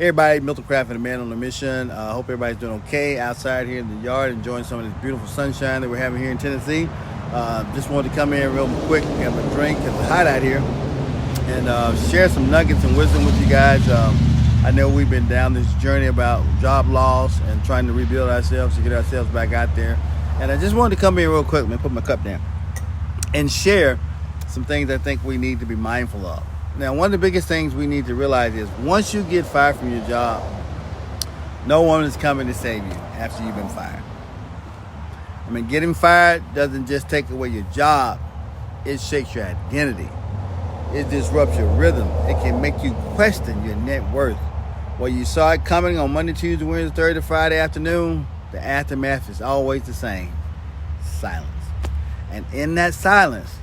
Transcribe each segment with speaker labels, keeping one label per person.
Speaker 1: Hey everybody, Milton Craft and the Man on a Mission. Hope everybody's doing okay outside here in the yard, enjoying some of this beautiful sunshine that we're having here in Tennessee. Just wanted to come in real quick, have a drink, it's hot out here, and share some nuggets and wisdom with you guys. I know we've been down this journey about job loss and trying to rebuild ourselves to get ourselves back out there. And I just wanted to come in real quick, man, put my cup down, and share some things I think we need to be mindful of. Now, one of the biggest things we need to realize is once you get fired from your job, no one is coming to save you after you've been fired. I mean, getting fired doesn't just take away your job, it shakes your identity. It disrupts your rhythm. It can make you question your net worth. Well, you saw it coming on Monday, Tuesday, Wednesday, Thursday, Friday afternoon. The aftermath is always the same: silence. And in that silence,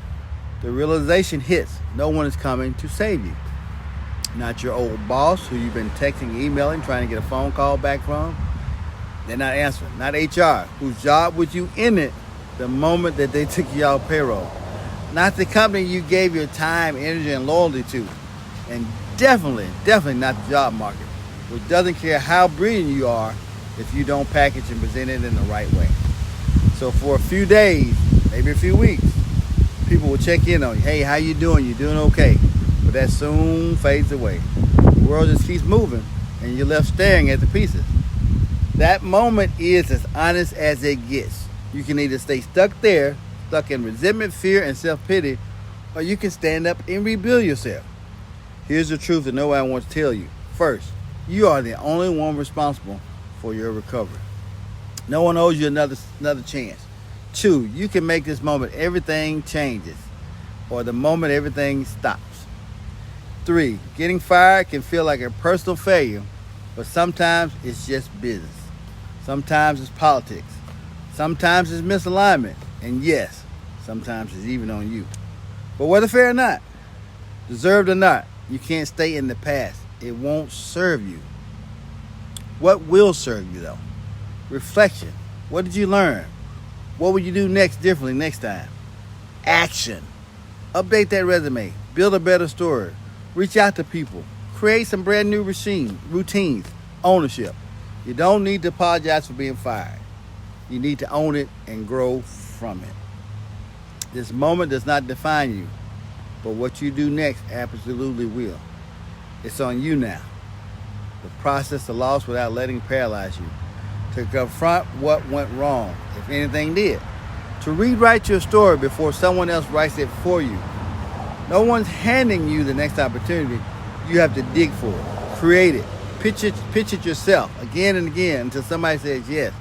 Speaker 1: the realization hits: no one is coming to save you. Not your old boss who you've been texting, emailing, trying to get a phone call back from. They're not answering. Not HR, whose job was you in it the moment that they took you off payroll. Not the company you gave your time, energy, and loyalty to. And definitely not the job market, which doesn't care how brilliant you are if you don't package and present it in the right way. So for a few days, maybe a few weeks, people will check in on you. Hey, how you doing? You doing okay? But that soon fades away. The world just keeps moving, and you're left staring at the pieces. That moment is as honest as it gets. You can either stay stuck there, stuck in resentment, fear, and self-pity, or you can stand up and rebuild yourself. Here's the truth that nobody wants to tell you. First, you are the only one responsible for your recovery. No one owes you another chance. 2, you can make this moment everything changes, or the moment everything stops. 3, getting fired can feel like a personal failure, but sometimes it's just business. Sometimes it's politics. Sometimes it's misalignment. And yes, sometimes it's even on you. But whether fair or not, deserved or not, you can't stay in the past. It won't serve you. What will serve you though? Reflection. What did you learn? What would you do differently next time? Action. Update that resume. Build a better story. Reach out to people. Create some brand new routines. Ownership. You don't need to apologize for being fired. You need to own it and grow from it. This moment does not define you, but what you do next absolutely will. It's on you now. To process the loss without letting it paralyze you. To confront what went wrong, if anything did. To rewrite your story before someone else writes it for you. No one's handing you the next opportunity. You have to dig for it. Create it. Pitch it yourself again and again until somebody says yes.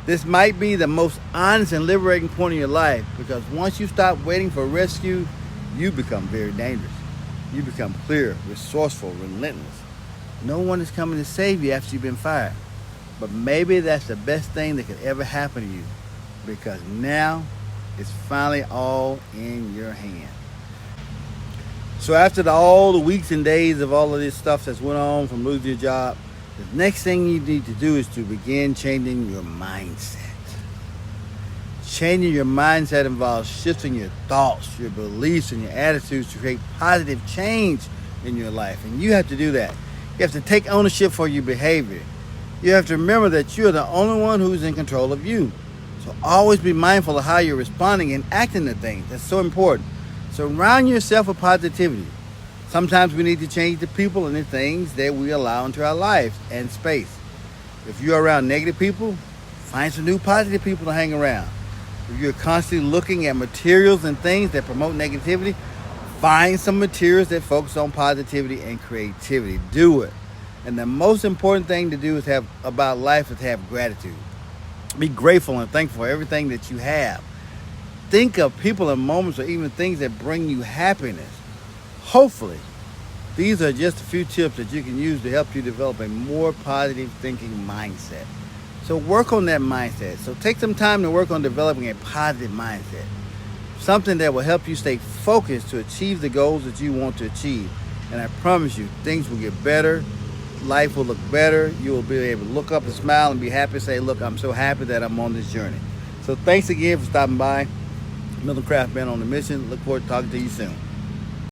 Speaker 1: This might be the most honest and liberating point in your life, because once you stop waiting for rescue, you become very dangerous. You become clear, resourceful, relentless. No one is coming to save you after you've been fired. But maybe that's the best thing that could ever happen to you, because now it's finally all in your hand. So after all the weeks and days of all of this stuff that's went on from losing your job, the next thing you need to do is to begin changing your mindset. Changing your mindset involves shifting your thoughts, your beliefs, and your attitudes to create positive change in your life. And you have to do that. You have to take ownership for your behavior. You have to remember that you're the only one who's in control of you. So always be mindful of how you're responding and acting to things. That's so important. Surround yourself with positivity. Sometimes we need to change the people and the things that we allow into our lives and space. If you're around negative people, find some new positive people to hang around. If you're constantly looking at materials and things that promote negativity, find some materials that focus on positivity and creativity. Do it. And the most important thing to do about life is have gratitude. Be grateful and thankful for everything that you have. Think of people and moments or even things that bring you happiness. Hopefully, these are just a few tips that you can use to help you develop a more positive thinking mindset. So work on that mindset. So take some time to work on developing a positive mindset. Something that will help you stay focused to achieve the goals that you want to achieve. And I promise you, things will get better. Life will look better. You will be able to look up and smile and be happy and say, look, I'm so happy that I'm on this journey. So thanks again for stopping by. Milton Craft, Man on a Mission. Look forward to talking to you soon.